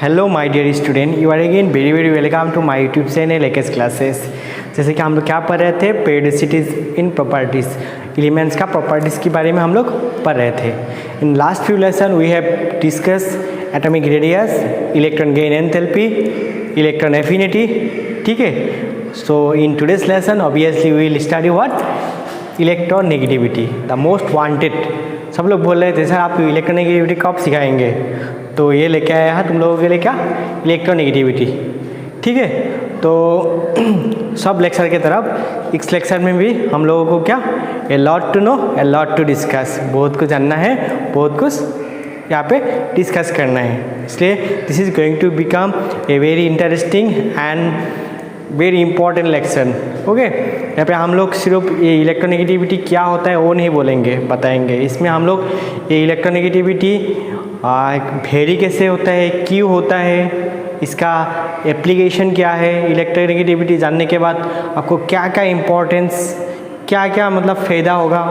Hello my dear student, you are again very very welcome to my YouTube channel एकेस classes. जैसे कि हम लोग क्या पढ़ रहे थे, पेरियोडिसिटीज इन प्रॉपर्टीज़, एलिमेंट्स का प्रॉपर्टीज़ के बारे में हम लोग पढ़ रहे थे। In last few lesson we have discuss atomic radius, electron gain enthalpy, electron affinity. ठीक है, so in today's lesson obviously we will study what, electronegativity, the most wanted. सब लोग बोल रहे थे सर आप इलेक्ट्रॉन नेगेटिविटी कब सिखाएंगे, तो ये लेके आया है तुम लोगों के लिए क्या, इलेक्ट्रोनेगेटिविटी। ठीक है, तो सब लेक्चर के तरफ इस लेक्चर में भी हम लोगों को क्या, a lot to know, a lot to discuss, बहुत कुछ जानना है, बहुत कुछ यहाँ पे डिस्कस करना है। इसलिए this is going to become a very interesting and very important lecture. Okay, यहाँ पे हम लोग सिर्फ ये इलेक्ट्रोनेगेटिविटी क्या होता है वो नहीं बोलेंगे, बताएंगे। इसमें हम लोग ये इलेक्ट्रोनेगेटिविटी वेरी कैसे होता है, क्यों होता है, इसका एप्लीकेशन क्या है, इलेक्ट्रोनेगेटिविटी जानने के बाद आपको क्या क्या इम्पोर्टेंस, क्या क्या मतलब फ़ायदा होगा,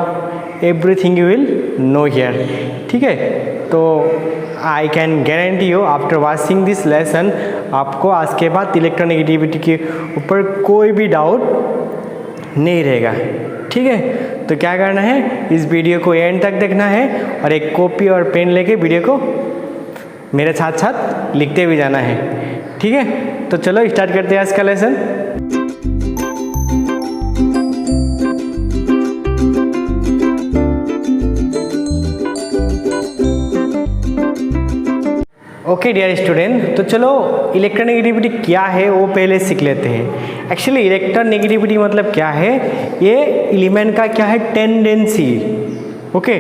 everything you will know here. ठीक है, तो I can guarantee you after watching this lesson आपको आज के बाद इलेक्ट्रोनेगेटिविटी के ऊपर कोई भी डाउट नहीं रहेगा। ठीक है, तो क्या करना है, इस वीडियो को एंड तक देखना है और एक कॉपी और पेन लेके वीडियो को मेरे साथ साथ लिखते भी जाना है। ठीक है, तो चलो स्टार्ट करते हैं आज का लेसन। ओके डियर स्टूडेंट, तो चलो इलेक्ट्रोनेगेटिविटी क्या है वो पहले सीख लेते हैं। एक्चुअली इलेक्ट्रोनेगेटिविटी मतलब क्या है, ये एलिमेंट का क्या है, tendency. Okay,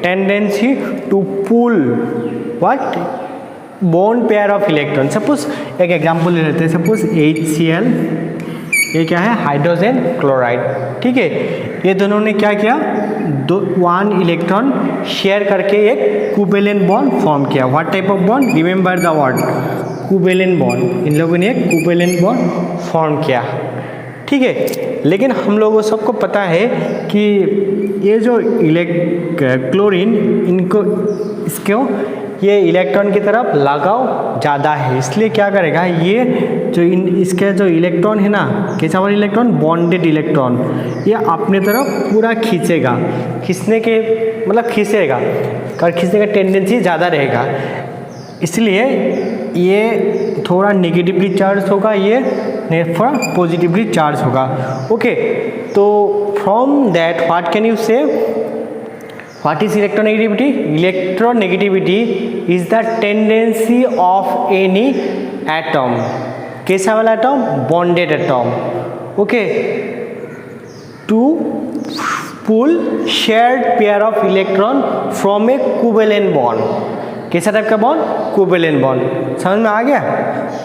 tendency to pull what, bond pair of electron. Suppose एक एग्जांपल ले लेते हैं, सपोज HCl, ये क्या है, हाइड्रोजन क्लोराइड। ठीक है, ये दोनों ने क्या किया, वन इलेक्ट्रॉन शेयर करके एक कोवेलेंट बॉन्ड फॉर्म किया। What type of bond, remember the word, covalent bond. इन लोगों ने एक कोवेलेंट बॉन्ड फॉर्म किया। ठीक है, लेकिन हम लोगों सबको पता है कि ये जो क्लोरीन, इनको इसको ये इलेक्ट्रॉन की तरफ लगाव ज़्यादा है, इसलिए क्या करेगा, ये जो इसके जो इलेक्ट्रॉन है ना, कैसा वाला इलेक्ट्रॉन, बॉन्डेड इलेक्ट्रॉन, ये अपने तरफ पूरा खींचेगा, खींचने के मतलब खींचेगा और खींचने का टेंडेंसी ज़्यादा रहेगा। इसलिए ये थोड़ा नेगेटिवली चार्ज होगा, ये थोड़ा पॉजिटिवली चार्ज होगा। ओके, तो from that what can you से, what is electronegativity? Electronegativity is the tendency of any atom, कैसा वाला atom, bonded atom, okay, to pull shared pair of electron from a covalent bond. कैसा type का bond, covalent bond. समझ में आ गया?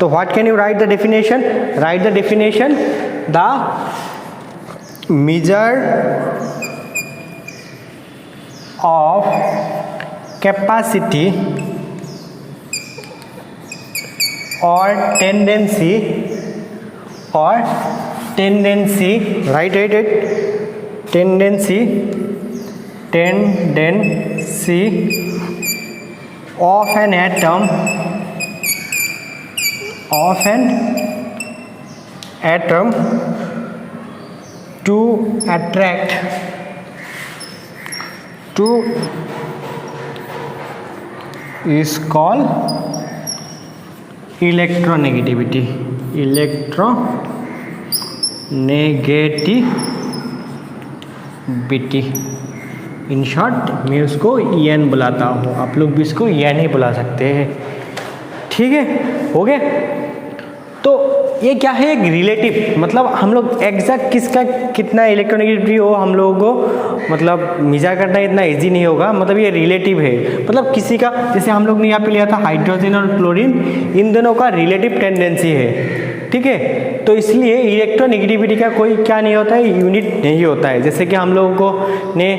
तो what can you write the definition, write the definition, the major of capacity or tendency right tendency of an atom to attract is called electronegativity, electronegativity। In short मैं उसको EN बुलाता हूँ, आप लोग भी इसको EN ही बुला सकते हैं। ठीक है, हो गया। तो ये क्या है, एक रिलेटिव, मतलब हम लोग एग्जैक्ट किसका कितना इलेक्ट्रोनेगेटिविटी हो हम लोगों को मतलब मेजर करना इतना इजी नहीं होगा, मतलब ये रिलेटिव है, मतलब किसी का, जैसे हम लोग ने यहाँ पे लिया था हाइड्रोजन और क्लोरीन, इन दोनों का रिलेटिव टेंडेंसी है। ठीक है, तो इसलिए इलेक्ट्रोनेगेटिविटी का कोई क्या नहीं होता है, यूनिट नहीं होता है। जैसे कि हम लोगों को ने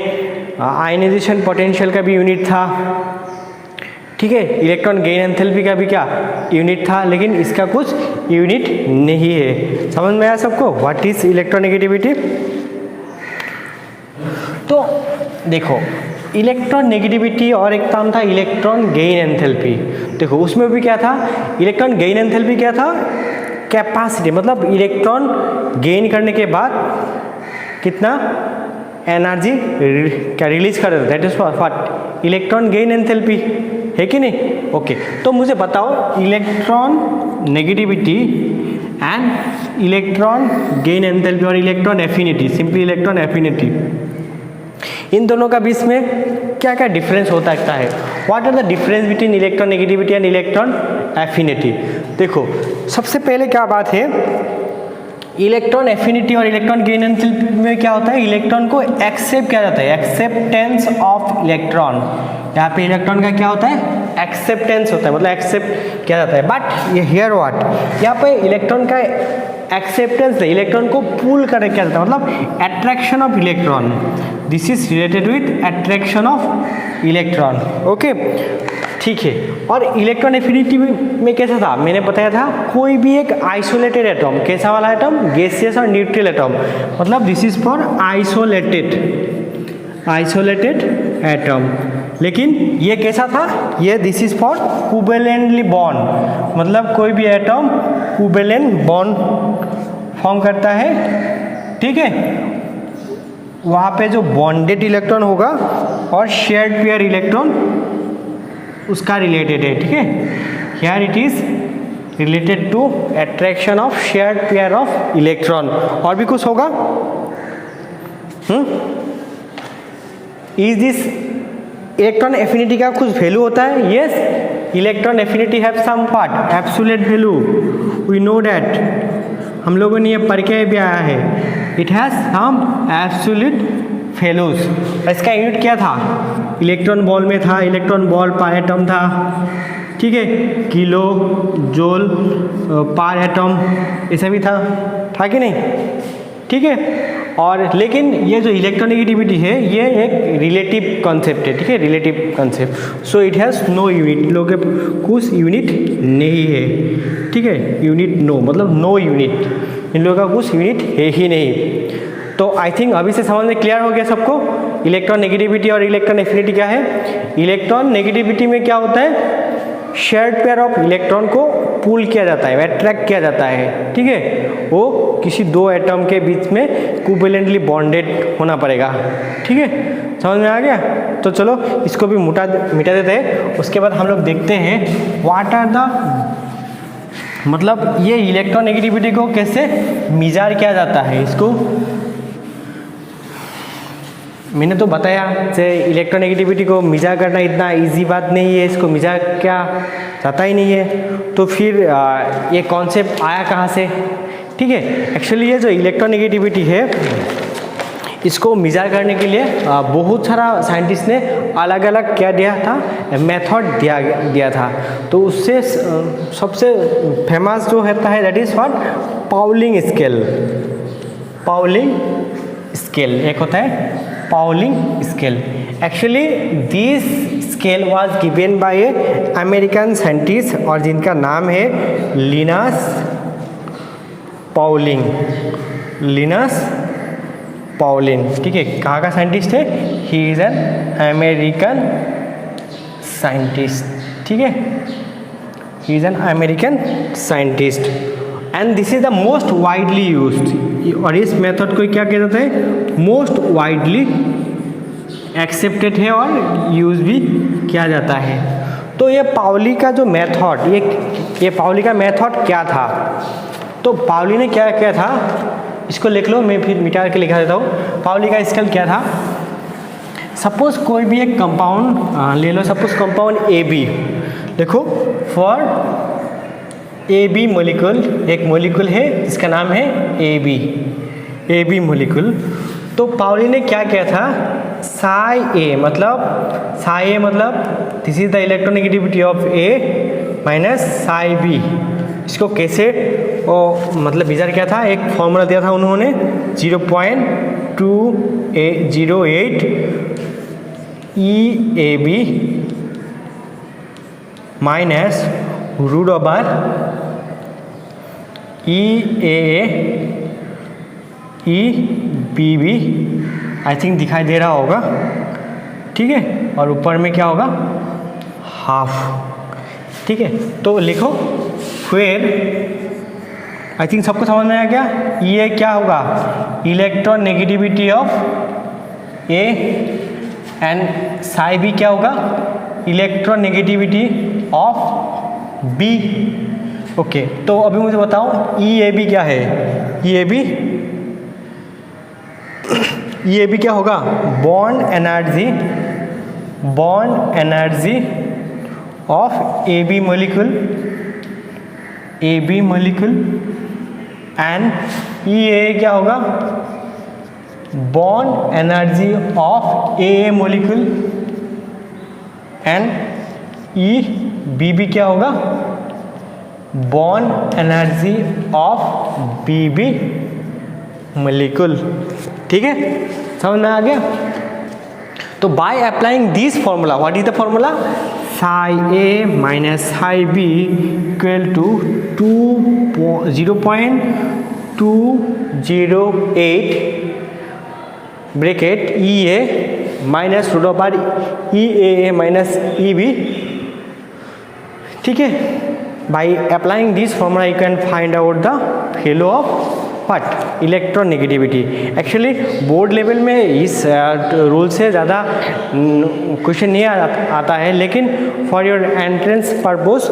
आयनाइजेशन पोटेंशियल का भी यूनिट था, ठीक है, इलेक्ट्रॉन गेन एंथैल्पी का भी क्या यूनिट था, लेकिन इसका कुछ यूनिट नहीं है। समझ में आया सबको, व्हाट इज इलेक्ट्रोनेगेटिविटी? तो देखो इलेक्ट्रॉन नेगेटिविटी और एक टर्म था इलेक्ट्रॉन गेन एंथैल्पी। देखो उसमें भी क्या था, इलेक्ट्रॉन गेन एंथैल्पी क्या था, कैपेसिटी, मतलब इलेक्ट्रॉन गेन करने के बाद कितना एनर्जी क्या रिलीज कर देता है, that is what electron gain enthalpy, है कि नहीं? ओके, तो मुझे बताओ electron negativity and electron gain enthalpy और electron affinity, simply electron affinity, इन दोनों का बीच में क्या क्या डिफरेंस हो सकता है? What are the difference between electron negativity and electron affinity? देखो सबसे पहले क्या बात है, इलेक्ट्रॉन एफिनिटी और इलेक्ट्रॉन गेन एंथैल्पी में क्या होता है, इलेक्ट्रॉन को एक्सेप्ट किया जाता है, एक्सेप्टेंस ऑफ इलेक्ट्रॉन। यहाँ पे इलेक्ट्रॉन का क्या होता है, एक्सेप्टेंस होता है, मतलब एक्सेप्ट किया जाता है। बट ये हियर व्हाट, यहाँ पे इलेक्ट्रॉन का एक्सेप्टेंस है, इलेक्ट्रॉन को पुल कर किया जाता है, मतलब attraction of electron, this is related with attraction of electron. Okay, ठीक है। और इलेक्ट्रॉन एफिनिटी में कैसा था, मैंने बताया था कोई भी एक आइसोलेटेड एटम, कैसा वाला एटम, गैसियस और न्यूट्रल एटम, मतलब this is for isolated atom. लेकिन ये कैसा था, ये this is for covalently bond, मतलब कोई भी एटम कोवेलेंट बॉन्ड फॉर्म करता है, ठीक है, वहाँ पे जो बॉन्डेड इलेक्ट्रॉन होगा और शेयर्ड पेयर इलेक्ट्रॉन उसका रिलेटेड है, ठीक है। Here it is related to attraction of shared pair of electron. और भी कुछ होगा, इज दिस इलेक्ट्रॉन एफिनिटी का कुछ वैल्यू होता है? Yes, electron affinity have some part, absolute value, we know that, हम लोगों ने ये पढ़ के भी आया है, it has some absolute values. इसका यूनिट क्या था, इलेक्ट्रॉन बॉल में था, इलेक्ट्रॉन बॉल पर एटम था, ठीक है, किलो जूल पर एटम, ऐसा भी था कि नहीं, ठीक है। और लेकिन ये जो इलेक्ट्रोनेगेटिविटी है ये एक रिलेटिव कॉन्सेप्ट है, ठीक है, relative concept, so it has no unit, इन लोगों के कुछ यूनिट नहीं है, ठीक है, यूनिट नो मतलब नो यूनिट, इन लोगों का कुछ यूनिट है ही नहीं। तो आई थिंक अभी से समझ में क्लियर हो गया सबको इलेक्ट्रॉन नेगेटिविटी और इलेक्ट्रॉन एफिनिटी क्या है। इलेक्ट्रॉन नेगेटिविटी में क्या होता है, शेयर्ड पेयर ऑफ इलेक्ट्रॉन को पुल किया जाता है, अट्रैक्ट किया जाता है, ठीक है, वो किसी दो एटम के बीच में कोवेलेंटली बॉन्डेड होना पड़ेगा, ठीक है, समझ में आ गया। तो चलो इसको भी मिटा देते हैं, उसके बाद हम लोग देखते हैं व्हाट आर द, मतलब ये इलेक्ट्रॉन नेगेटिविटी को कैसे मेजर किया जाता है। इसको मैंने तो बताया कि इलेक्ट्रोनेगेटिविटी को मेजर करना इतना इजी बात नहीं है, इसको मेजर क्या जाता ही नहीं है, तो फिर ये कॉन्सेप्ट आया कहाँ से, ठीक है। एक्चुअली ये जो इलेक्ट्रोनेगेटिविटी है इसको मेजर करने के लिए बहुत सारा साइंटिस्ट ने अलग अलग क्या दिया था, मेथड दिया था। तो उससे सबसे फेमस जो होता है that is what, Pauling scale. Pauling scale एक होता है Pauling scale. Actually this scale was given by A American scientist और जिनका नाम है लिनस पाउलिंग। लिनस पाउलिंग, ठीक है, कहाँ का साइंटिस्ट है, he is an American scientist, ठीक है, he is an American scientist and this is the most widely used. और इस मेथड को क्या कहते हैं, मोस्ट वाइडली एक्सेप्टेड है और यूज भी किया जाता है। तो ये पाउली का जो मेथड, ये पाउली का मेथड क्या था, तो पाउली ने क्या किया था, इसको लिख लो, मैं फिर मिटा के लिखा देता हूँ। पाउली का स्केल क्या था, सपोज कोई भी एक कंपाउंड ले लो, सपोज कंपाउंड AB, देखो फॉर AB मोलिक्यूल, एक मोलिक्यूल है जिसका नाम है AB मोलिक्यूल। तो पाउली ने क्या किया था, साई ए मतलब this is the electronegativity of A minus psi B, इसको कैसे मतलब मेजर किया था, एक फॉर्मूला दिया था उन्होंने 0.208 EAB minus root over EAA EBB, I think दिखाई दे रहा होगा, ठीक है, और ऊपर में क्या होगा, हाफ, ठीक है। तो लिखो फिर, आई थिंक सबको समझ में आ गया, ये क्या होगा, electron negativity of A, and psi B क्या होगा, electron negativity of B. Okay, तो अभी मुझे बताओ ई ए बी क्या है, ई ए बी क्या होगा, bond energy of A B molecule and E A क्या होगा, bond energy of A molecule and E B क्या होगा, bond energy of B molecule. ठीक है, समझ में आ गया। तो by applying this formula, what is the formula, psi A minus psi B equal to 0.208 bracket E A minus root over E A minus E B. ठीक है, by applying this formula you can find out the value of what, electron negativity. Actually board level में इस rule से ज़्यादा question नहीं आता है, लेकिन फॉर योर एंट्रेंस पर्पस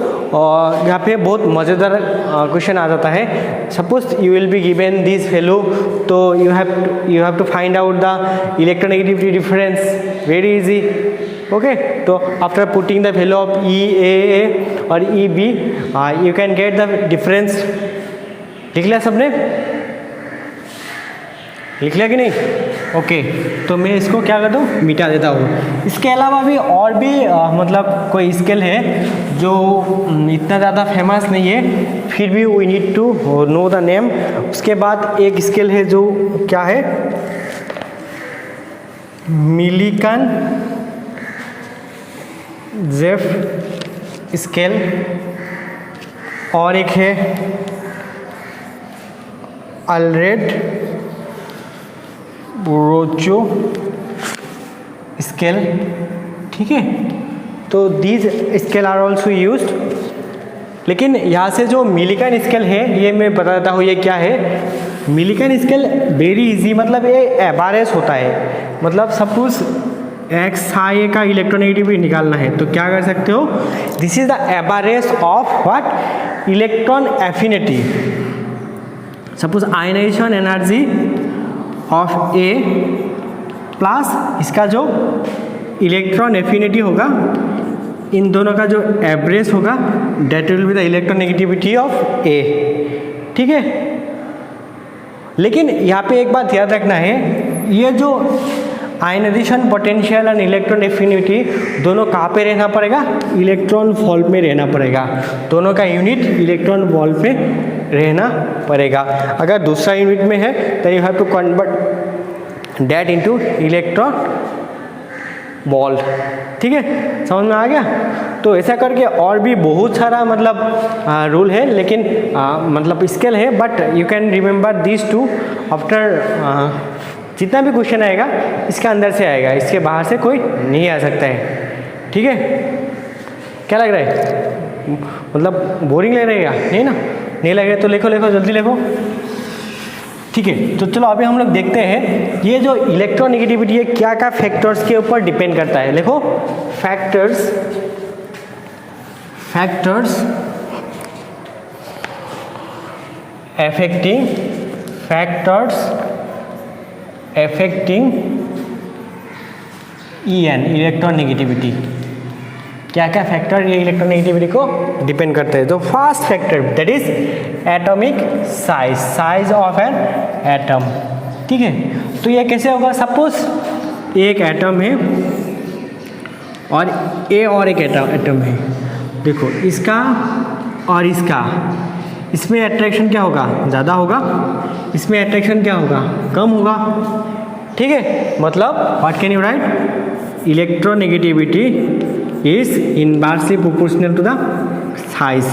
यहाँ पे बहुत मज़ेदार क्वेश्चन आ जाता है। Suppose you will be given this value, तो you have to find out the electronegativity difference, very easy. Okay, तो after putting the value of E A और E B you can get the difference. लिख लिया सबने, लिख लिया कि नहीं? ओके, तो मैं इसको क्या करता हूँ, मिटा देता हूँ। इसके अलावा भी और भी मतलब कोई स्केल है जो इतना ज़्यादा फेमस नहीं है, फिर भी we need to know the name. उसके बाद एक स्केल है जो क्या है, मिलिकन जेफ स्केल, और एक है अल्रेड रोचो स्केल। ठीक है, तो these scale are also used. लेकिन यहाँ से जो मिलिकन स्केल है, ये मैं बता देता हूँ ये क्या है। मिलिकन स्केल वेरी इजी, मतलब ये एवरेज होता है। मतलब सपोज एक्स साई का इलेक्ट्रोनेगेटिविटी निकालना है, तो क्या कर सकते हो, this is the average of what, electron affinity. Suppose ionization energy of A plus इसका जो इलेक्ट्रॉन एफिनिटी होगा, इन दोनों का जो एवरेज होगा, that will be the electronegativity of A. ठीक है, लेकिन यहाँ पे एक बात याद रखना है, ये जो ionization potential and electron affinity दोनों कहाँ पे रहना पड़ेगा, इलेक्ट्रॉन वोल्ट में रहना पड़ेगा। दोनों का यूनिट इलेक्ट्रॉन वोल्ट में रहना पड़ेगा। अगर दूसरा यूनिट में है तो you have to convert that into electron volt. ठीक है, समझ में आ गया। तो ऐसा करके और भी बहुत सारा मतलब रूल है, लेकिन मतलब स्केल है, but you can remember this too. After जितना भी क्वेश्चन आएगा इसके अंदर से आएगा, इसके बाहर से कोई नहीं आ सकता है। ठीक है, क्या लग रहा है, मतलब बोरिंग लग रहेगा नहीं ना? नहीं लग रहा तो लिखो जल्दी लिखो। ठीक है, तो चलो अभी हम लोग देखते हैं ये जो इलेक्ट्रोनेगेटिविटी है क्या क्या फैक्टर्स के ऊपर डिपेंड करता है। देखो फैक्टर्स affecting EN, इलेक्ट्रोनेगेटिविटी। क्या क्या फैक्टर ये इलेक्ट्रोनेगेटिविटी को डिपेंड करते हैं। तो first factor that is atomic size of an atom. ठीक है, तो ये कैसे होगा, सपोज एक एटम है और ए और एक एटम है। देखो इसका और इसका, इसमें अट्रैक्शन क्या होगा, ज़्यादा होगा, इसमें अट्रैक्शन क्या होगा, कम होगा। ठीक है, मतलब what can you write, electronegativity is inversely proportional to the size.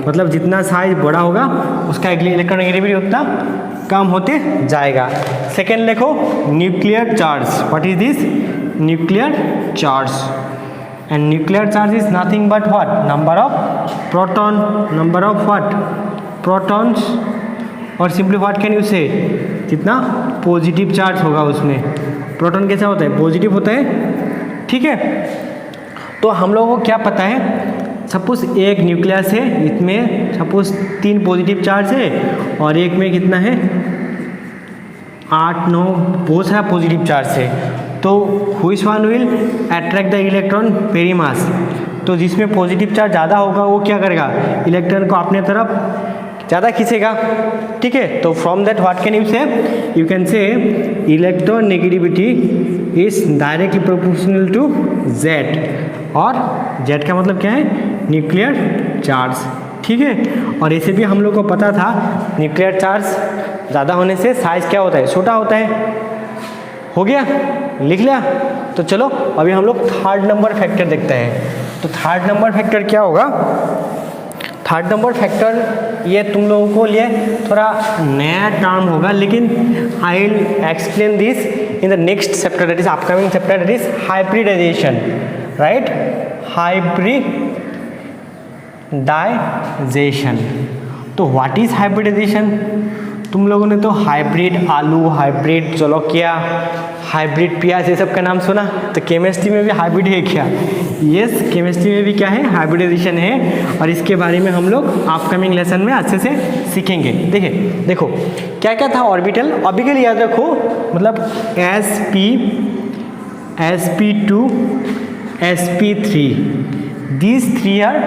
मतलब जितना साइज बड़ा होगा उसका इलेक्ट्रोनेगेटिविटी उतना कम होते जाएगा। सेकेंड देखो nuclear charge, what is this, nuclear charge, and nuclear charge is nothing but what, number of proton, number of what, protons, और सिंपली व्हाट कैन यू से, कितना पॉजिटिव चार्ज होगा उसमें। प्रोटॉन कैसा होता है, पॉजिटिव होता है, ठीक है। तो हम लोगों को क्या पता है, सपोज एक न्यूक्लियस है, इसमें सपोज 3 पॉजिटिव चार्ज है और एक में कितना है 8 9 बहुत सारा पॉजिटिव चार्ज है, तो which one will attract the electron very much, तो जिसमें पॉजिटिव चार्ज ज़्यादा होगा वो क्या करेगा, इलेक्ट्रॉन को अपने तरफ ज़्यादा खींचेगा, ठीक है। तो from that what can you can say electronegativity is directly proportional to Z, और Z का मतलब क्या है, न्यूक्लियर चार्ज, ठीक है। और ऐसे भी हम लोग को पता था न्यूक्लियर चार्ज ज़्यादा होने से साइज क्या होता है, छोटा होता है। हो गया, लिख लिया। तो चलो अभी हम लोग थर्ड नंबर फैक्टर देखते हैं। तो थर्ड नंबर फैक्टर क्या होगा, थर्ड नंबर फैक्टर ये तुम लोगों को लिए थोड़ा नया टर्म होगा, लेकिन I will explain this in the next chapter, that is upcoming chapter, that is hybridization, right, hybridization. तो व्हाट इज हाइब्रिडाइजेशन, तुम लोगों ने तो हाइब्रिड आलू, हाइब्रिड जलोकिया, हाइब्रिड प्याज ये सब का नाम सुना, तो केमिस्ट्री में भी हाइब्रिड है क्या, यस, केमिस्ट्री में भी क्या है, हाइब्रिडाइजेशन है, और इसके बारे में हम लोग अपकमिंग लेसन में अच्छे से सीखेंगे। देखो क्या क्या था ऑर्बिटल, ऑर्बिटल याद रखो, मतलब sp2 sp3 these 3 are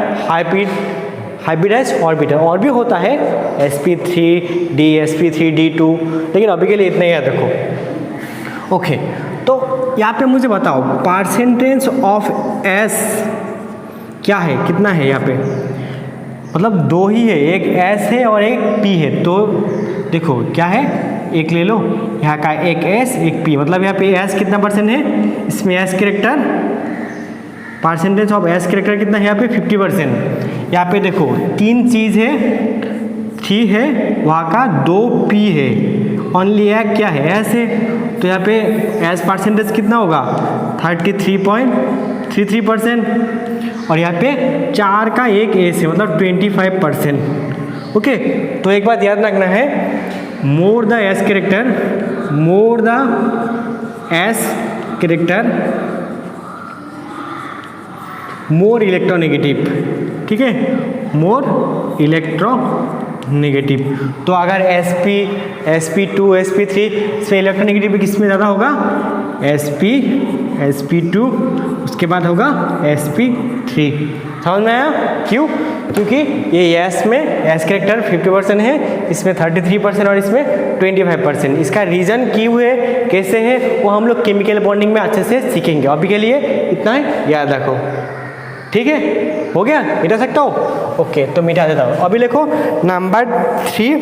hybridized orbital, और भी होता है sp3d sp3d2, लेकिन अभी के लिए इतना ही याद रखो। ओके, तो यहाँ पे मुझे बताओ परसेंटेज ऑफ s क्या है, कितना है यहाँ पे, मतलब 2 ही है, एक s है और एक p है। तो देखो क्या है, एक ले लो यहाँ का, एक s एक p, मतलब यहाँ पे s कितना परसेंट है, इसमें s character, percentage of s character कितना है यहाँ पे 50%। यहाँ पे देखो 3 चीज़ है, 3 है, वहाँ का 2p है, ओनली एक क्या है, s है, तो यहाँ पे s परसेंटेज कितना होगा 33.33%, और यहाँ पे 4 का एक s है, मतलब 25%। ओके, तो एक बात याद रखना है, more the s character more electronegative, ठीक है, मोर इलेक्ट्रोनेगेटिव। तो अगर sp2 sp3 इसमें इलेक्ट्रोनेगेटिव किसमें ज़्यादा होगा, sp2, उसके बाद होगा sp3, समझ में आया, क्यों, क्योंकि ये s में s कैरेक्टर 50% है, इसमें 33% और इसमें 25%। इसका रीज़न क्यों है, कैसे है, वो हम लोग केमिकल बॉन्डिंग में अच्छे से सीखेंगे। अभी के लिए इतना ही याद रखो, ठीक है, हो गया, मिटा सकता हूँ, ओके, तो मिटा देता हूँ। अभी देखो नंबर 3,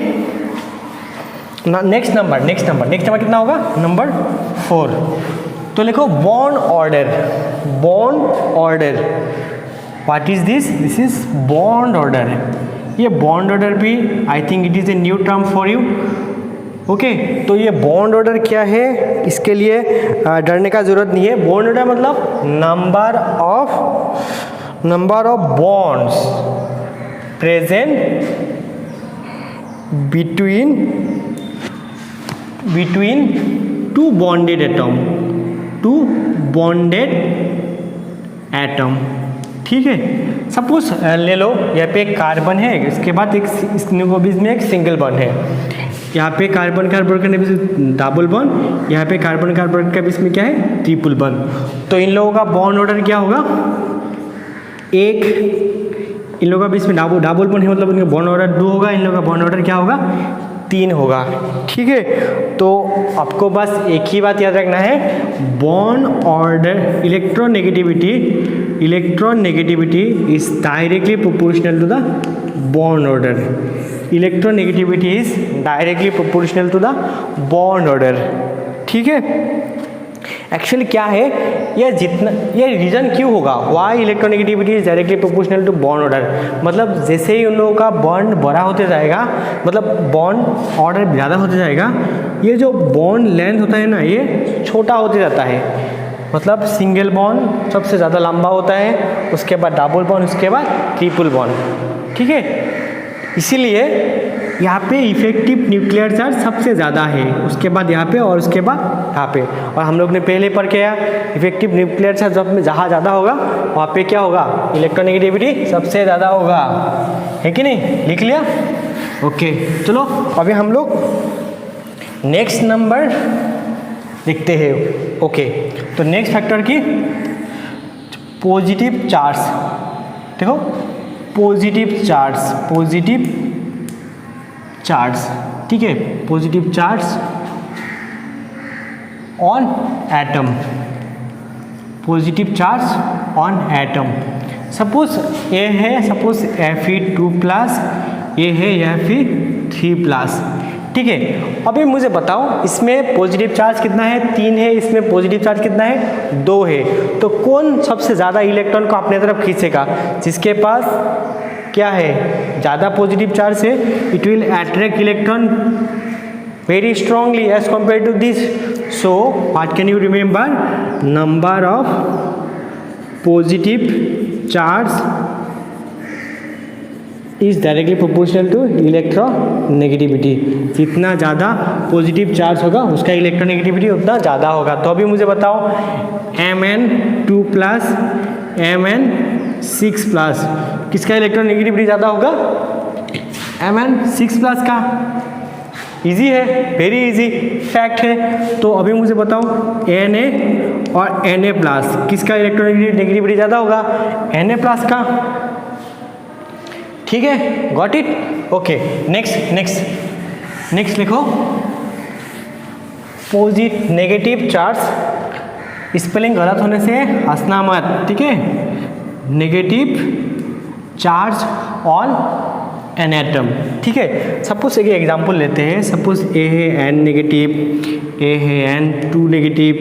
नेक्स्ट नंबर कितना होगा, नंबर 4। तो लिखो bond order, what is this is bond order. ये बॉन्ड ऑर्डर भी I think it is a new term for you, okay. तो ये बॉन्ड ऑर्डर क्या है, इसके लिए डरने का ज़रूरत नहीं है। बॉन्ड ऑर्डर मतलब number of bonds present between two bonded atom, ठीक है। सपोज ले लो यहाँ पे एक कार्बन है, इसके बाद एक इसमें एक सिंगल बॉन्ड है, यहाँ पे कार्बन कार्बन के बीच डबल बॉन्ड, यहाँ पे कार्बन कार्बन के बीच में क्या है, ट्रिपल बॉन्ड। तो इन लोगों का बॉन्ड ऑर्डर क्या होगा, एक, इन लोगों का बीच में डबल बॉन्ड है, मतलब इनका बॉन्ड ऑर्डर 2 होगा, इन लोगों का बॉन्ड ऑर्डर क्या होगा, 3 होगा, ठीक है। तो आपको बस एक ही बात याद रखना है, bond order electronegativity is directly proportional to the bond order, electronegativity is directly proportional to the bond order, ठीक है। एक्चुअली क्या है, ये रीज़न क्यों होगा, why electronegativity is directly proportional to bond order, मतलब जैसे ही उन लोगों का बॉन्ड बड़ा होते जाएगा, मतलब बॉन्ड ऑर्डर ज़्यादा होते जाएगा, ये जो बॉन्ड लेंथ होता है ना, ये छोटा होते जाता है, मतलब सिंगल बॉन्ड सबसे ज़्यादा लंबा होता है, उसके बाद डबल बॉन्ड, उसके बाद ट्रिपल बॉन्ड। ठीक है, इसीलिए यहाँ पे इफेक्टिव न्यूक्लियर चार्ज सबसे ज़्यादा है, उसके बाद यहाँ पे और उसके बाद यहाँ पे। और हम लोग ने पहले पढ़ के इफेक्टिव न्यूक्लियर चार्ज जब जहाँ ज़्यादा होगा वहाँ पे क्या होगा, इलेक्ट्रोनेगेटिविटी सबसे ज़्यादा होगा, है कि नहीं, लिख लिया। ओके, चलो अभी हम लोग नेक्स्ट नंबर देखते हैं। ओके, तो नेक्स्ट फैक्टर की पॉजिटिव चार्ज, देखो पॉजिटिव चार्ज, ठीक है, positive charge on atom, positive charge on atom. Suppose A है, सपोज Fe2+, ये है Fe3+, ठीक है। अभी मुझे बताओ इसमें पॉजिटिव चार्ज कितना है, 3 है, इसमें पॉजिटिव चार्ज कितना है, 2 है। तो कौन सबसे ज़्यादा इलेक्ट्रॉन को अपने तरफ खींचेगा, जिसके पास क्या है, ज़्यादा पॉजिटिव चार्ज है, it will attract electron very strongly as compare to this. So what can you remember, number of positive charge is directly proportional to electronegativity. जितना ज़्यादा पॉजिटिव चार्ज होगा उसका इलेक्ट्रोनेगेटिविटी उतना ज़्यादा होगा। तो अभी मुझे बताओ Mn2+, Mn6+, किसका इलेक्ट्रोनेगेटिविटी ज़्यादा होगा, Mn6+ का। इजी है, वेरी इजी फैक्ट है। तो अभी मुझे बताओ Na और Na+, किसका इलेक्ट्रोनेगेटिविटी ज़्यादा होगा, Na+ का। ठीक है, गॉट इट। ओके, नेक्स्ट लिखो नेगेटिव चार्ज, स्पेलिंग गलत होने से हंसना मत, ठीक है। Negative charge on an atom, ठीक है। सपोज एक एग्जांपल लेते हैं, सपोज ए है N नेगेटिव, ए है N2 नेगेटिव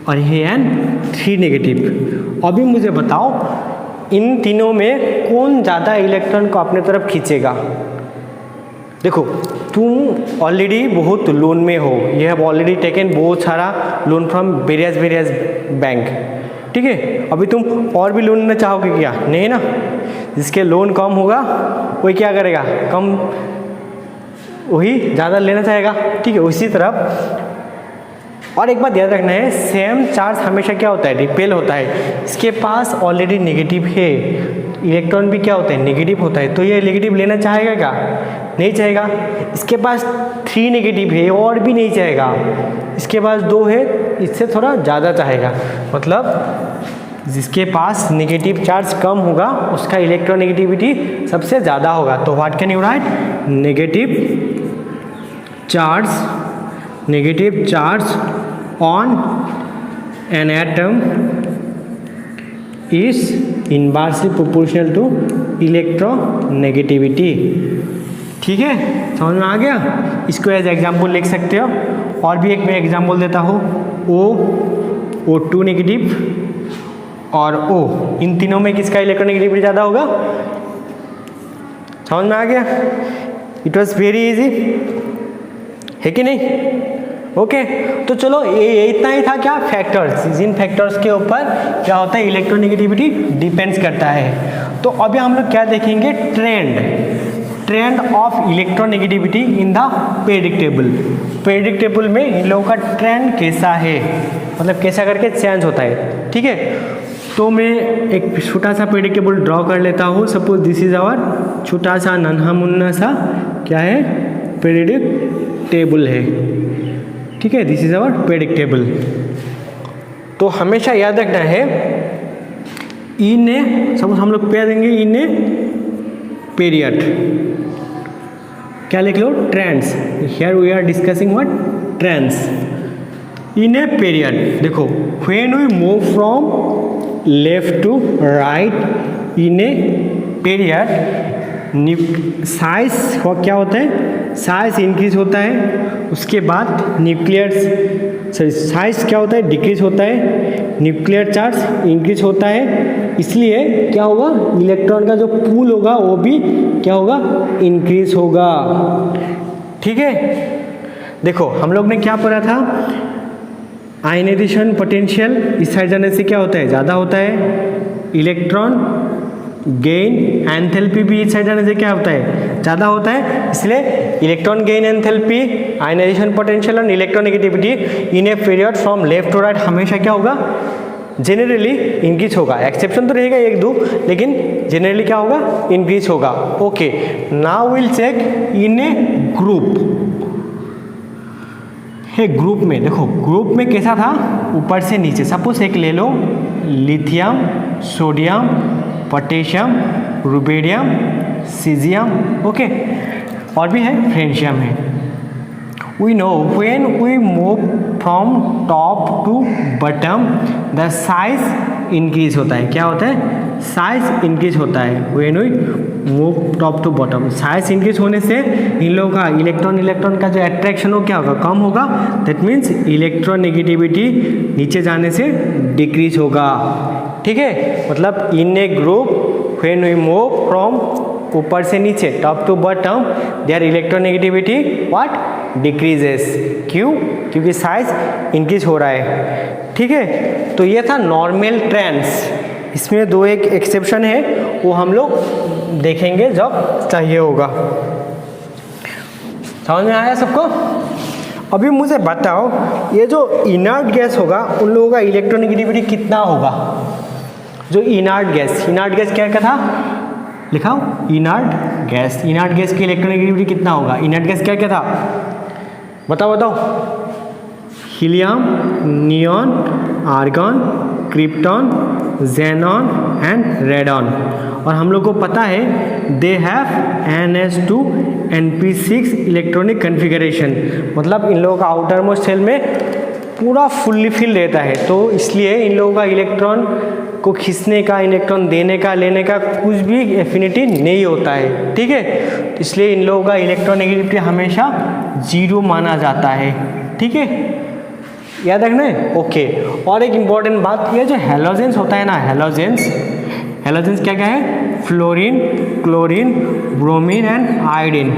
और ये N3 नेगेटिव। अभी मुझे बताओ इन तीनों में कौन ज़्यादा इलेक्ट्रॉन को अपने तरफ खींचेगा। देखो तुम ऑलरेडी बहुत लोन में हो, यू हैव ऑलरेडी टेकन बहुत सारा लोन फ्रॉम वेरियस बैंक, ठीक है। अभी तुम और भी लोन लेना चाहोगे क्या, नहीं ना। जिसके लोन कम होगा वही क्या करेगा, कम वही ज़्यादा लेना चाहेगा, ठीक है। उसी तरह और एक बात याद रखना है, सेम चार्ज हमेशा क्या होता है, रिपेल होता है। इसके पास ऑलरेडी नेगेटिव है, इलेक्ट्रॉन भी क्या होता है, नेगेटिव होता है, तो ये नेगेटिव लेना चाहेगा क्या, नहीं चाहेगा। इसके पास 3 नेगेटिव है और भी नहीं चाहेगा, इसके पास 2 है, इससे थोड़ा ज़्यादा चाहेगा। मतलब जिसके पास नेगेटिव चार्ज कम होगा उसका इलेक्ट्रोनेगेटिविटी सबसे ज़्यादा होगा। तो what can you right, negative charge on an atom is inversely proportional to electronegativity, ठीक है, समझ में आ गया। इसको एज एग्जाम्पल लिख सकते हो। और भी एक मैं एग्जाम्पल देता हूँ, O2 नेगेटिव और O, इन तीनों में किसका इलेक्ट्रोनेगेटिविटी ज़्यादा होगा, समझ में आ गया। इट वॉज वेरी इजी, है कि नहीं। ओके, तो चलो ये इतना ही था क्या, फैक्टर्स। जिन फैक्टर्स के ऊपर क्या होता है, इलेक्ट्रोनेगेटिविटी डिपेंड्स करता है। तो अभी हम लोग क्या देखेंगे, trend of electronegativity in the periodic table में इन लोगों का ट्रेंड कैसा है, मतलब कैसा करके चेंज होता है, ठीक है। तो मैं एक छोटा सा पीरियडिक टेबल ड्रॉ कर लेता हूँ। सपोज दिस इज आवर छोटा सा नन्हा मुन्ना सा क्या है, पीरियडिक टेबल है, ठीक है। This is our periodic table. तो हमेशा याद रखना है, इन ए सपोज हम लोग पेयर देंगे, इन ए पीरियड, क्या लिख लो, trends. Here we are discussing what, trends in a period. देखो when we move from left to right in a period, size क्या होता है, साइज इंक्रीज होता है। उसके बाद साइज क्या होता है, डिक्रीज होता है। न्यूक्लियर चार्ज इंक्रीज होता है, इसलिए क्या होगा, इलेक्ट्रॉन का जो पूल होगा वो भी क्या होगा, इंक्रीज होगा, ठीक है। देखो हम लोग ने क्या पढ़ा था, आयनाइजेशन पोटेंशियल इस साइड जाने से क्या होता है, ज़्यादा होता है। इलेक्ट्रॉन गेन एंथैल्पी भी इस साइड जाने से क्या होता है, ज़्यादा होता है। इसलिए electron gain enthalpy, ionization potential और electronegativity in a period from left to right हमेशा क्या होगा, जनरली इंक्रीज होगा। एक्सेप्शन तो रहेगा एक दो, लेकिन जनरली क्या होगा, इंक्रीज होगा। Okay, now will check in a group. है ग्रुप में, देखो ग्रुप में कैसा था, ऊपर से नीचे। सपोज एक ले लो, lithium, sodium, potassium, rubidium, caesium, okay, और भी है फ्रेंशियम है। We know when we move from top to bottom the size increase होता है। क्या होता है, साइज इंक्रीज होता है। When we move top to bottom, size increase होने से इन लोगों का इलेक्ट्रॉन का जो अट्रैक्शन हो क्या होगा, कम होगा। दैट मीन्स इलेक्ट्रोनेगेटिविटी नीचे जाने से डिक्रीज होगा। ठीक है, मतलब in a group when we move from ऊपर से नीचे top to bottom there electronegativity what, decreases. क्यों, क्योंकि साइज इंक्रीज हो रहा है। ठीक है, तो ये था नॉर्मल ट्रेंड्स। इसमें दो एक एक्सेप्शन है, वो हम लोग देखेंगे जब चाहिए होगा। समझ में आया सबको? अभी मुझे बताओ, ये जो इनर्ट गैस होगा उन लोगों का इलेक्ट्रोनेगेटिविटी कितना होगा। जो इनर्ट गैस क्या था, लिखाओ, इनर्ट गैस की इलेक्ट्रोनेगेटिविटी कितना होगा। इनर्ट गैस क्या था, बताओ। Helium, neon, argon, krypton, xenon and radon. और हम लोग को पता है they have NH2 NP6 electronic configuration, मतलब इन लोगों का आउटर मोस्ट शेल में पूरा फुल्ली फिल रहता है। तो इसलिए इन लोगों का इलेक्ट्रॉन को खींचने का, इलेक्ट्रॉन देने का, लेने का कुछ भी एफिनिटी नहीं होता है। ठीक है, तो इसलिए इन लोगों का इलेक्ट्रोनेगेटिविटी हमेशा 0 माना जाता है। ठीक है, याद रखना है। ओके, और एक इम्पॉर्टेंट बात, ये जो हैलोजेंस होता है ना, हैलोजेंस क्या है, fluorine, chlorine, bromine and iodine.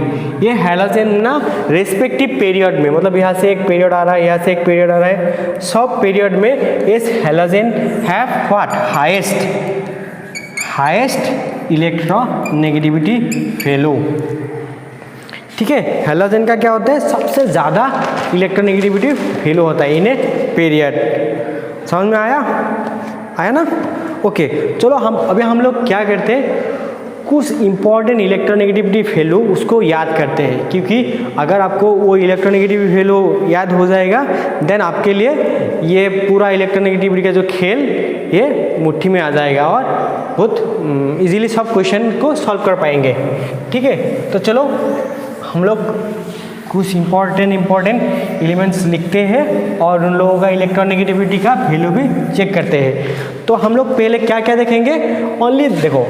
ये हैलोजेन ना रेस्पेक्टिव पीरियड में, मतलब यहाँ से एक पीरियड आ रहा है, यहाँ से एक पीरियड आ रहा है, सब पीरियड में इस halogen have what, highest electronegativity value. ठीक है, हैलोजेन का क्या होता है, सबसे ज़्यादा इलेक्ट्रोनेगेटिविटी वैल्यू होता है इन ए पीरियड। समझ में आया ना? ओके, चलो हम लोग क्या करते हैं, कुछ इंपॉर्टेंट इलेक्ट्रोनेगेटिविटी वैल्यू उसको याद करते हैं। क्योंकि अगर आपको वो इलेक्ट्रोनेगेटिविटी वैल्यू याद हो जाएगा, देन आपके लिए ये पूरा इलेक्ट्रोनेगेटिविटी का जो खेल ये मुट्ठी में आ जाएगा और बहुत इजीली सब क्वेश्चन को सॉल्व कर पाएंगे। ठीक है, तो चलो हम लोग कुछ इम्पॉर्टेंट एलिमेंट्स लिखते हैं और उन लोगों का इलेक्ट्रोनेगेटिविटी का वैल्यू भी चेक करते हैं। तो हम लोग पहले क्या क्या देखेंगे, ओनली देखो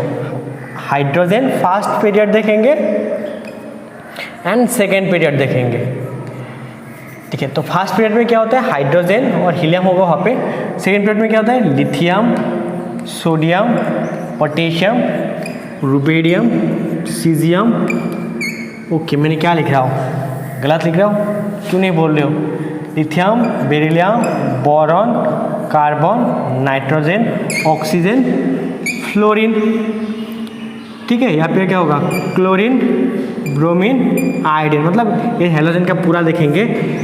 हाइड्रोजन फर्स्ट पीरियड देखेंगे एंड सेकेंड पीरियड देखेंगे। ठीक है, तो फर्स्ट पीरियड में क्या होता है, हाइड्रोजन और हीलियम होगा वहाँ पे। सेकेंड पीरियड में क्या होता है, lithium, sodium, potassium, rubidium, caesium. Okay, मैंने क्या लिख रहा हूँ, गलत लिख रहा हूँ, क्यों नहीं बोल रहे हो। Lithium, beryllium, boron, carbon, nitrogen, oxygen, fluorine. ठीक है, यहाँ पे क्या होगा, क्लोरीन, ब्रोमीन, आयोडीन। मतलब ये हैलोजन का पूरा देखेंगे।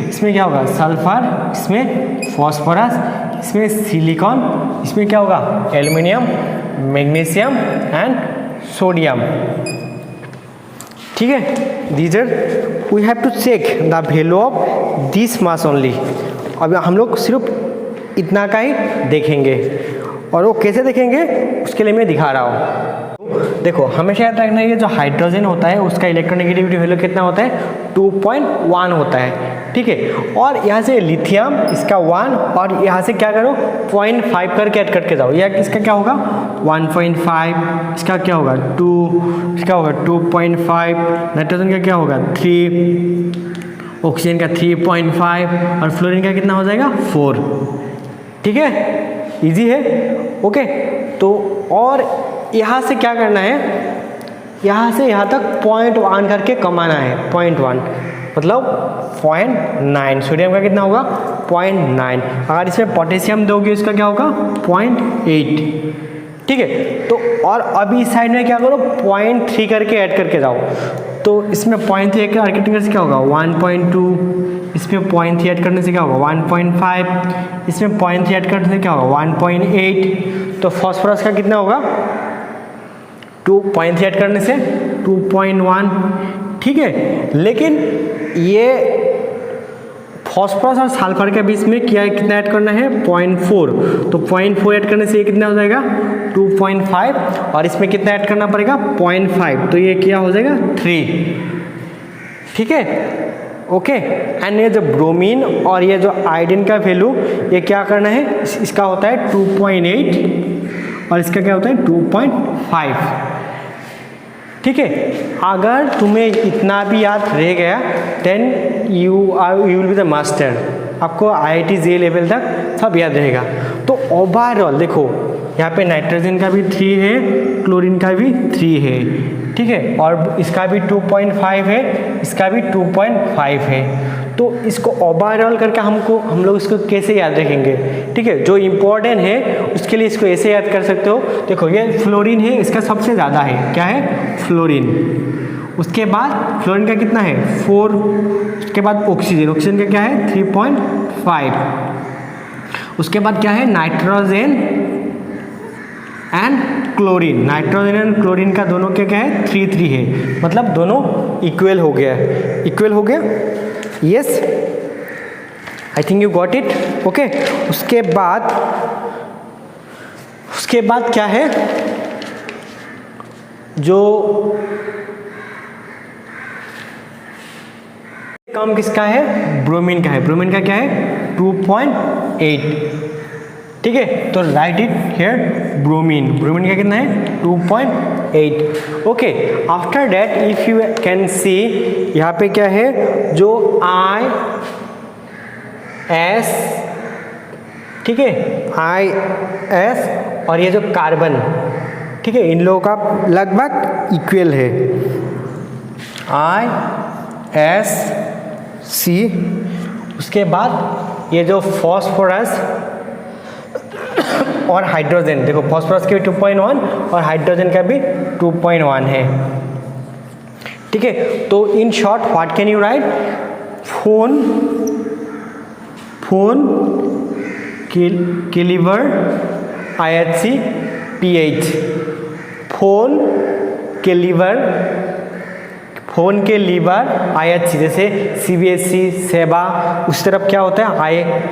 इसमें क्या होगा, सल्फर, इसमें फॉस्फोरस, इसमें सिलिकॉन, इसमें क्या होगा, एल्युमिनियम, मैग्नीशियम एंड सोडियम। ठीक है, these are we have to check the value of this mass only. अब हम लोग सिर्फ इतना का ही देखेंगे, और वो कैसे देखेंगे उसके लिए मैं दिखा रहा हूँ। देखो, हमेशा याद रखना, ये जो हाइड्रोजन होता है उसका इलेक्ट्रोनेगेटिविटी वैल्यू कितना होता है, 2.1 होता है। ठीक है, और यहाँ से लिथियम इसका 1, और यहाँ से क्या करो 0.5 करके ऐड करके जाओ। यह इसका क्या होगा 1.5, इसका क्या होगा 2, इसका होगा 2.5, नाइट्रोजन का क्या होगा 3, ऑक्सीजन का 3.5 और फ्लोरीन का कितना हो जाएगा 4। ठीक है, इजी है। ओके, तो और यहाँ से क्या करना है, यहाँ से यहाँ तक 0.1 करके कमाना है, 0.1। मतलब 0.9, सोडियम का कितना होगा 0.9। अगर इसमें पोटेशियम दोगे इसका क्या होगा 0.8, ठीक है। तो और अभी इस साइड में क्या करो 0.3 करके ऐड करके जाओ, तो इसमें 0.3 ऐड करने से क्या होगा 1.2, इसमें 0.3 ऐड करने से क्या होगा 1.5, इसमें 0.3 ऐड करने से क्या होगा 1.8। तो फॉस्फोरस का कितना होगा 2.3 ऐड करने से 2.1, ठीक है। लेकिन ये फॉस्फोरस और सल्फर के बीच में क्या कितना ऐड करना है 0.4, तो 0.4 ऐड करने से ये कितना हो जाएगा 2.5, और इसमें कितना ऐड करना पड़ेगा 0.5, तो ये क्या हो जाएगा 3, ठीक है, ओके। एंड ये जो ब्रोमीन और ये जो आयोडीन का वैल्यू ये क्या करना है, इसका होता है 2.8 और इसका क्या होता है 2.5, ठीक है। अगर तुम्हें इतना भी याद रह गया then you will be the master, आपको IIT JEE लेवल तक सब याद रहेगा। तो ओवरऑल देखो यहाँ पे नाइट्रोजन का भी 3 है, क्लोरीन का भी 3 है, ठीक है, और इसका भी 2.5 है, इसका भी 2.5 है। तो इसको ओवरऑल करके हम लोग इसको कैसे याद रखेंगे, ठीक है। जो इम्पोर्टेंट है उसके लिए इसको ऐसे याद कर सकते हो, देखो ये फ्लोरीन है, इसका सबसे ज़्यादा है, क्या है फ्लोरीन, उसके बाद फ्लोरीन का कितना है 4, उसके बाद ऑक्सीजन का क्या है 3.5, उसके बाद क्या है nitrogen and chlorine, nitrogen and chlorine का दोनों क्या है 3 है, मतलब दोनों इक्वल हो गया, इक्वल हो गया, yes, I think you got it, okay. उसके बाद क्या है, जो कम किसका है ब्रोमीन का है, ब्रोमीन का क्या है 2.8, ठीक है। तो right it here bromine, bromine का कितना है 2.8, okay. After that if you can see यहाँ पे क्या है जो IS, ठीक है, IS और ये जो कार्बन, ठीक है, इन लोगों का लगभग इक्वल है, ISC। उसके बाद ये जो फॉस्फोरस और हाइड्रोजन, देखो फॉस्फोरस के भी 2.1 और हाइड्रोजन का भी 2.1 है, ठीक है। तो in short what can you right, phone के लीवर IHC PH, फोन के लीवर IHC, जैसे CBSE सेबा उस तरफ क्या होता है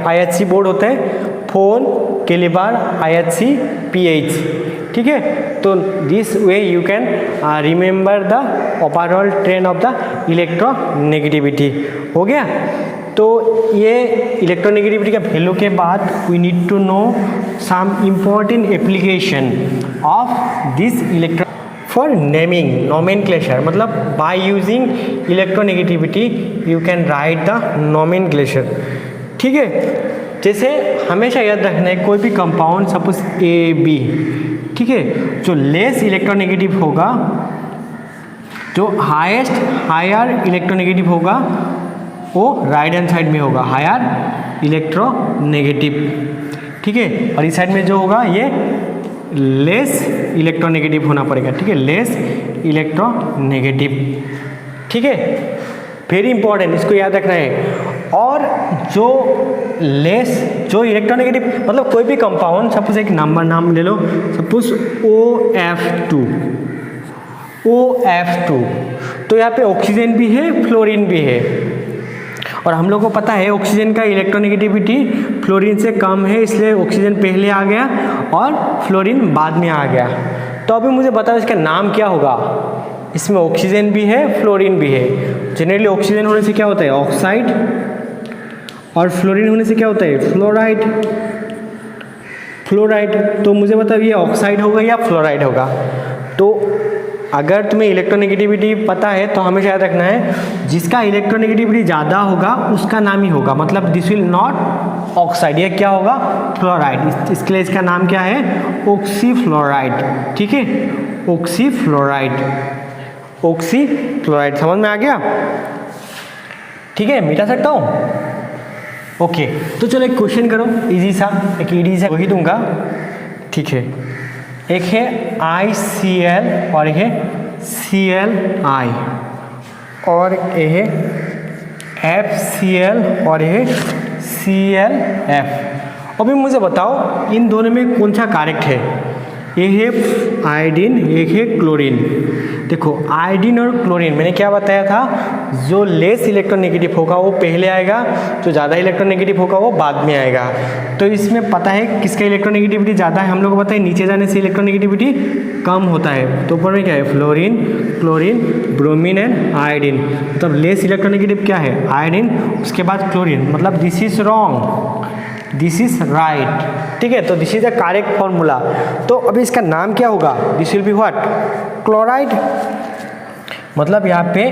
IHC बोर्ड होता है, फोन के लीवर IHC PH, ठीक है। तो this way you can remember the overall trend of the electronegativity, हो गया। तो ये इलेक्ट्रोनेगेटिविटी का वैल्यू के बाद we need to know some important application of this electro for naming nomenclature, मतलब by using electronegativity you can write the nomenclature, ठीक है। जैसे हमेशा याद रखना है कोई भी कंपाउंड सपोज AB, ठीक है, जो लेस इलेक्ट्रोनेगेटिव होगा, जो हायर इलेक्ट्रोनेगेटिव होगा वो राइट हैंड साइड में होगा, हायर इलेक्ट्रोनेगेटिव, ठीक है, और इस साइड में जो होगा ये लेस इलेक्ट्रोनेगेटिव होना पड़ेगा, ठीक है, लेस इलेक्ट्रोनेगेटिव, ठीक है, वेरी इंपॉर्टेंट, इसको याद रखना है। और जो इलेक्ट्रोनेगेटिव मतलब कोई भी कंपाउंड, सपोज एक नाम ले लो, सपोज OF2, तो यहाँ पे ऑक्सीजन भी है फ्लोरीन भी है, और हम लोग को पता है ऑक्सीजन का इलेक्ट्रोनेगेटिविटी फ्लोरीन से कम है, इसलिए ऑक्सीजन पहले आ गया और फ्लोरीन बाद में आ गया। तो अभी मुझे बताओ इसका नाम क्या होगा, इसमें ऑक्सीजन भी है फ्लोरीन भी है। जनरली ऑक्सीजन होने से क्या होता है ऑक्साइड, और फ्लोरीन होने से क्या होता है फ्लोराइड। तो मुझे बताओ ये ऑक्साइड होगा या फ्लोराइड होगा। तो अगर तुम्हें इलेक्ट्रोनेगेटिविटी पता है तो हमेशा याद रखना है जिसका इलेक्ट्रोनेगेटिविटी ज़्यादा होगा उसका नाम ही होगा, मतलब दिस विल नॉट ऑक्साइड, ये क्या होगा फ्लोराइड, इसके लिए इसका नाम क्या है ऑक्सीफ्लोराइड, ठीक है, ऑक्सीफ्लोराइड, समझ में आ गया। ठीक है, मिटा सकता हूँ। ओके, तो चलो एक क्वेश्चन करो इजी सा, एक इजी सा वही दूंगा, ठीक है। एक है ICl और एक है ClI और एक है FCl और एक है ClF। अभी मुझे बताओ इन दोनों में कौन सा करेक्ट है। एक है आयोडीन, एक है क्लोरीन। देखो आयोडीन और क्लोरीन मैंने क्या बताया था, जो लेस इलेक्ट्रोनेगेटिव होगा वो पहले आएगा, जो ज़्यादा इलेक्ट्रोनेगेटिव होगा वो बाद में आएगा। तो इसमें पता है किसका इलेक्ट्रोनेगेटिविटी ज़्यादा है, हम लोग को पता है नीचे जाने से इलेक्ट्रोनेगेटिविटी कम होता है। तो ऊपर में क्या है, fluorine, chlorine, bromine and iodine. मतलब लेस इलेक्ट्रोनेगेटिव क्या है, आयोडीन, उसके बाद क्लोरीन। मतलब this is wrong, this is right, ठीक है। तो this is the correct formula. तो अभी इसका नाम क्या होगा, this will be what, chloride. मतलब यहाँ पे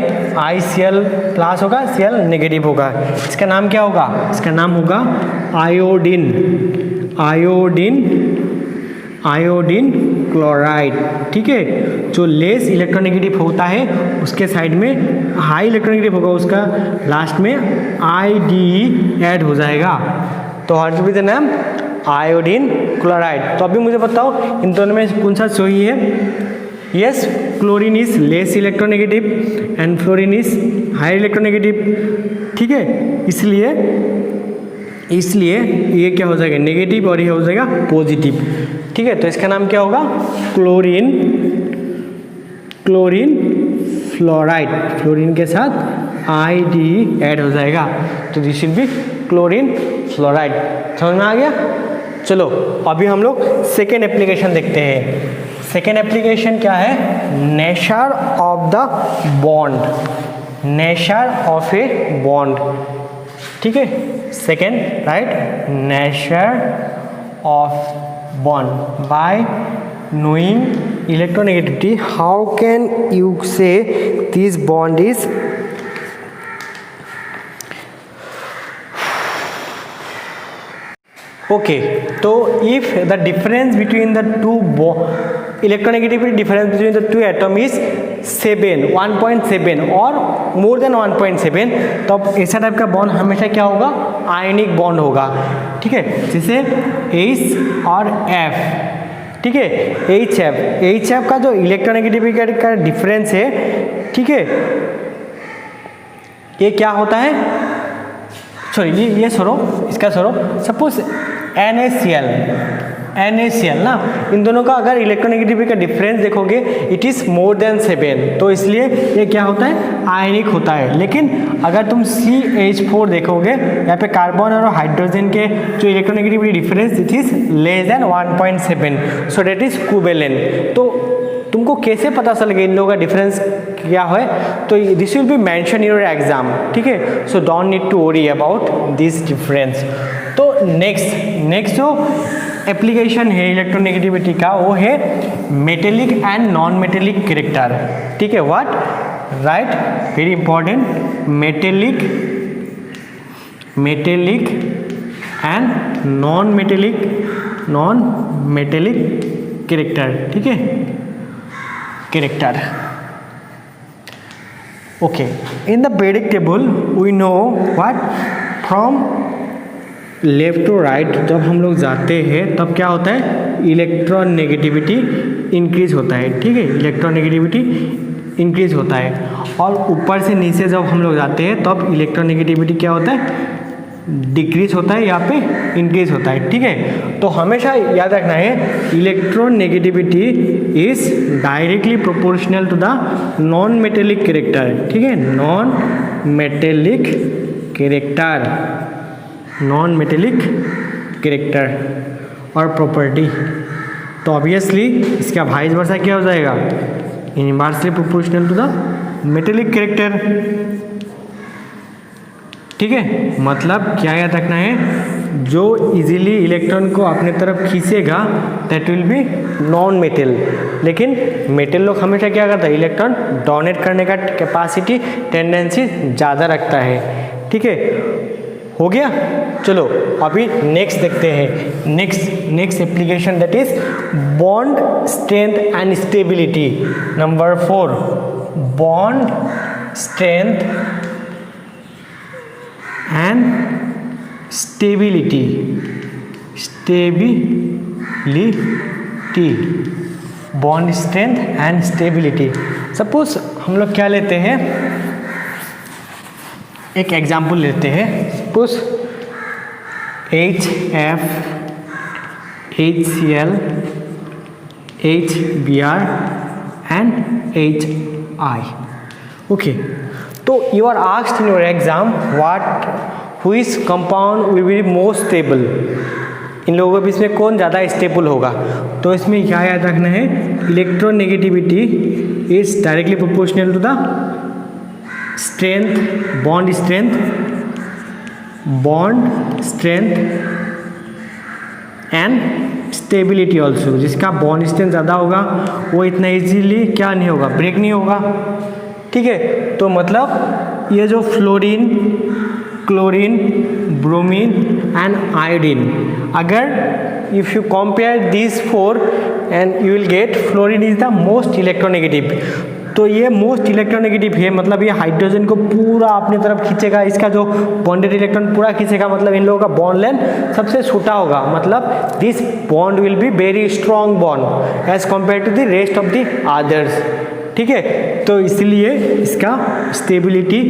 ICl प्लस होगा, Cl नेगेटिव होगा। इसका नाम क्या होगा, इसका नाम होगा आयोडीन, आयोडीन, आयोडीन क्लोराइड, ठीक है। जो लेस इलेक्ट्रोनेगेटिव होता है उसके साइड में हाई इलेक्ट्रोनेगेटिव होगा, उसका लास्ट में IDE ऐड हो जाएगा। तो हर भी द नाम आयोडीन क्लोराइड। तो अभी मुझे बताओ इन दोनों में कौन सा सही है। Yes, chlorine is less electronegative and fluorine is high electronegative, ठीक है। इसलिए ये क्या हो जाएगा, नेगेटिव, और ये हो जाएगा पॉजिटिव, ठीक है। तो इसका नाम क्या होगा, क्लोरीन, क्लोरीन फ्लोराइड। फ्लोरीन के साथ IDE ऐड हो जाएगा, तो this will B chlorine fluoride. समझ में आ गया। चलो अभी हम लोग सेकेंड एप्लीकेशन देखते हैं। सेकेंड एप्लीकेशन क्या है, nature of the bond, nature of a bond, ठीक है। Second right, nature of bond by knowing electronegativity, how can you say this bond is okay? तो if the difference between the two electronegativity difference between the two atom is 1.7 और more than 1.7, तब ऐसा type का bond हमेशा क्या होगा, ionic bond होगा, ठीक है। जैसे H और F, ठीक है। HF का जो इलेक्ट्रोनेगेटिविटी का डिफरेंस है, ठीक है, ये क्या होता है, सॉरी ये छोड़ो, इसका छोड़ो। सपोज NaCl ना, इन दोनों का अगर इलेक्ट्रोनेगेटिविटी का डिफरेंस देखोगे इट इज़ मोर देन 7, तो इसलिए ये क्या होता है, आयनिक होता है। लेकिन अगर तुम CH4 देखोगे, यहाँ पे कार्बन और हाइड्रोजन के जो electronegativity difference it is less than 1.7, so that is covalent. तो तुमको कैसे पता चलेगा इन लोगों का डिफरेंस क्या है, तो this will be mention in your exam, ठीक है। So don't need to worry about this difference. तो नेक्स्ट जो एप्लीकेशन है इलेक्ट्रोनेगेटिविटी का, वो है metallic and non metallic character, ठीक है। What, right, very important, metallic and non metallic character, ठीक है, character. Okay, in the periodic table we know what, from left to right जब हम लोग जाते हैं तब क्या होता है, इलेक्ट्रॉन नेगेटिविटी इंक्रीज होता है, ठीक है, इलेक्ट्रॉन नेगेटिविटी इंक्रीज होता है। और ऊपर से नीचे जब हम लोग जाते हैं तब इलेक्ट्रॉन नेगेटिविटी क्या होता है, डिक्रीज होता है, यहाँ पे इंक्रीज होता है, ठीक है। तो हमेशा याद रखना है, electron negativity is directly proportional to the non metallic character, ठीक है, non metallic character, non metallic character और प्रॉपर्टी। तो ऑब्वियसली इसका वाइस वर्सा क्या हो जाएगा, inversely proportional to the metallic character, ठीक है। मतलब क्या याद रखना है, जो इजीली इलेक्ट्रॉन को अपने तरफ खींचेगा that will be non metal, लेकिन मेटल लोग हमेशा क्या करता है, इलेक्ट्रॉन डोनेट करने का कैपेसिटी टेंडेंसी ज़्यादा रखता है, ठीक है। हो गया। चलो अभी नेक्स्ट देखते हैं, next application that is bond strength and stability. Number 4, bond strength and stability, bond strength and stability. Suppose हम लोग क्या लेते हैं, एक एग्जाम्पल लेते हैं। Suppose HF, HCl, HBr and HI। Okay, तो you are asked in your exam which compound will be most stable, इन लोगों के बीच में कौन ज़्यादा स्टेबल होगा। तो इसमें क्या याद रखना है, electronegativity is directly proportional to the strength, bond strength and stability also. जिसका बॉन्ड स्ट्रेंथ ज़्यादा होगा वो इतना इजीली क्या नहीं होगा, ब्रेक नहीं होगा। ठीक है, तो मतलब ये जो fluorine, chlorine, bromine and iodine, अगर if you compare this four and you will get fluorine is the most electronegative. तो ये मोस्ट इलेक्ट्रोनेगेटिव है, मतलब ये हाइड्रोजन को पूरा अपनी तरफ खींचेगा, इसका जो बॉन्डेड इलेक्ट्रॉन पूरा खींचेगा, मतलब इन लोगों का बॉन्ड लेंथ सबसे छोटा होगा। मतलब this bond will be very strong bond as compare to the rest of the others. ठीक है, तो इसलिए इसका स्टेबिलिटी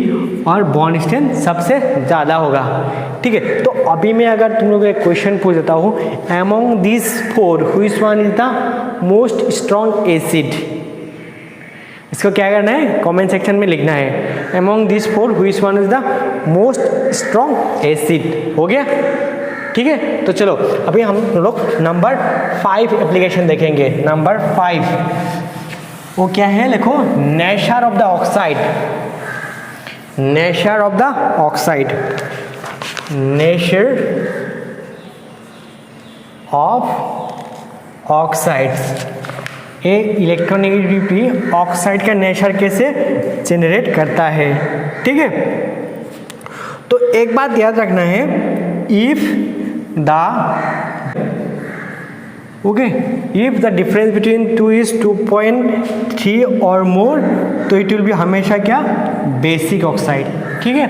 और बॉन्ड स्ट्रेंथ सबसे ज़्यादा होगा। ठीक है, तो अभी मैं अगर तुम लोग एक क्वेश्चन पूछ देता हूँ, among this four which one is the most strong acid. इसको क्या करना है, कमेंट सेक्शन में लिखना है, among this four which one is the most strong acid. हो गया। ठीक है, तो चलो अभी हम लोग नंबर 5 एप्लीकेशन देखेंगे। नंबर 5 वो क्या है, लिखो, nature of the oxide. Nature of the oxide, nature of oxides. ये इलेक्ट्रोनेगेटिविटी ऑक्साइड का नेचर कैसे जनरेट करता है। ठीक है, तो एक बात याद रखना है, if the if the difference between 2 is 2.3 और मोर, तो इट विल बी हमेशा क्या, बेसिक ऑक्साइड। ठीक है,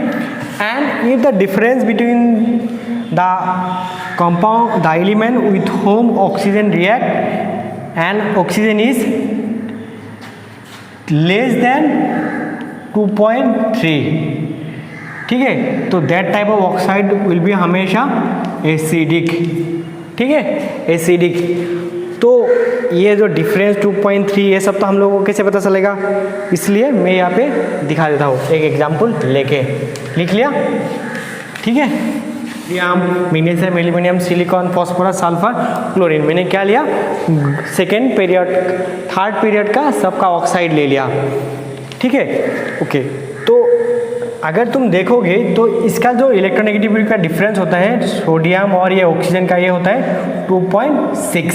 and if the difference between the compound, the element with home oxygen react and oxygen is less then 2.3, ठीक है, तो that type of oxide will be हमेशा एसिडिक। ठीक है, एसिडिक। तो ये जो डिफरेंस 2.3 ये सब तो हम लोगों को कैसे पता चलेगा, इसलिए मैं यहाँ पे दिखा देता हूँ एक एग्जांपल लेके। लिख लिया। ठीक है, magnesium, aluminium, silicon, phosphorus, sulphur, chlorine. मैंने क्या लिया, सेकेंड पीरियड, थर्ड पीरियड का सबका ऑक्साइड ले लिया। ठीक है, ओके। तो अगर तुम देखोगे तो इसका जो इलेक्ट्रोनेगेटिविटी का डिफरेंस होता है सोडियम और ये ऑक्सीजन का, ये होता है 2.6।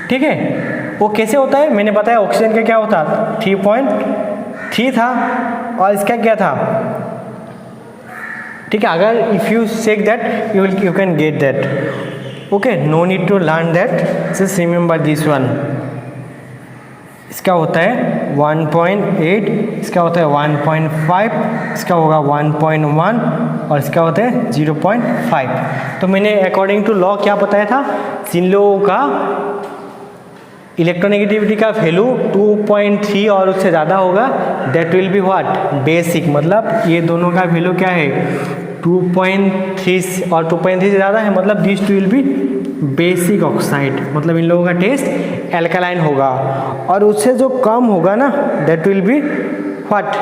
ठीक है, वो कैसे होता है मैंने बताया। ऑक्सीजन का क्या होता, 3.3 था और इसका क्या था। ठीक है, अगर if you check that you can get that. Okay, no need to learn that, just remember this one. इसका होता है 1.8, इसका होता है 1.5, इसका होगा 1.1 और इसका होता है 0.5। तो मैंने अकॉर्डिंग टू लॉ क्या बताया था, जिन लोगों का इलेक्ट्रोनेगेटिविटी का वैल्यू 2.3 और उससे ज़्यादा होगा, that will be what, basic. मतलब ये दोनों का वैल्यू क्या है, 2.3 और 2.3 से ज़्यादा है, मतलब this two will be basic oxide. मतलब इन लोगों का टेस्ट एल्कालाइन होगा। और उससे जो कम होगा ना, that will be what,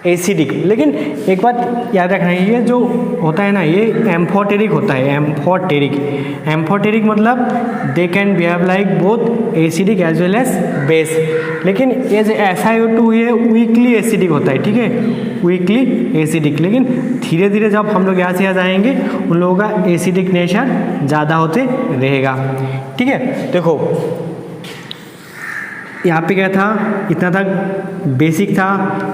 acidic. लेकिन एक बात याद रखना है, ये जो होता है ना, ये एम्फोटेरिक होता है। एम्फोटेरिक मतलब they can behave like both acidic as well as base. लेकिन ये जो SiO2 है वीकली एसिडिक होता है। ठीक है, वीकली एसिडिक। लेकिन धीरे धीरे जब हम लोग यहाँ से यहाँ जाएंगे, उन लोगों का एसिडिक नेचर ज़्यादा होते रहेगा। ठीक है, देखो यहाँ पे क्या था, इतना तक बेसिक था,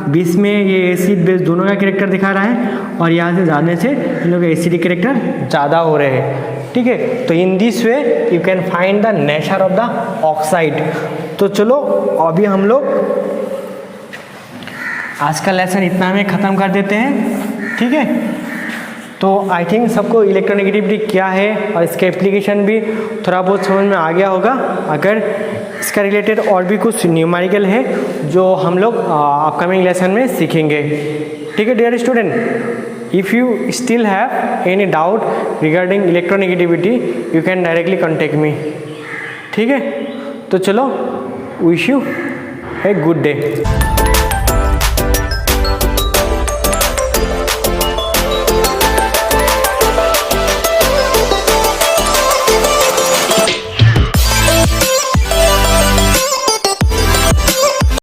बीच में ये एसिड बेस दोनों का कैरेक्टर दिखा रहा है, और यहाँ से जाने से इन लोग एसिडिक कैरेक्टर ज़्यादा हो रहे हैं। ठीक है, तो in this way you can find the nature of the oxide. तो चलो अभी हम लोग आज का लेसन इतना में ख़त्म कर देते हैं। ठीक है, तो आई थिंक सबको इलेक्ट्रोनेगेटिविटी क्या है और इसका एप्लीकेशन भी थोड़ा बहुत समझ में आ गया होगा। अगर इसका रिलेटेड और भी कुछ न्यूमेरिकल है जो हम लोग अपकमिंग लेसन में सीखेंगे। ठीक है dear student, if you still have any doubt regarding electronegativity you can directly contact me. ठीक है, तो चलो, wish you a good day.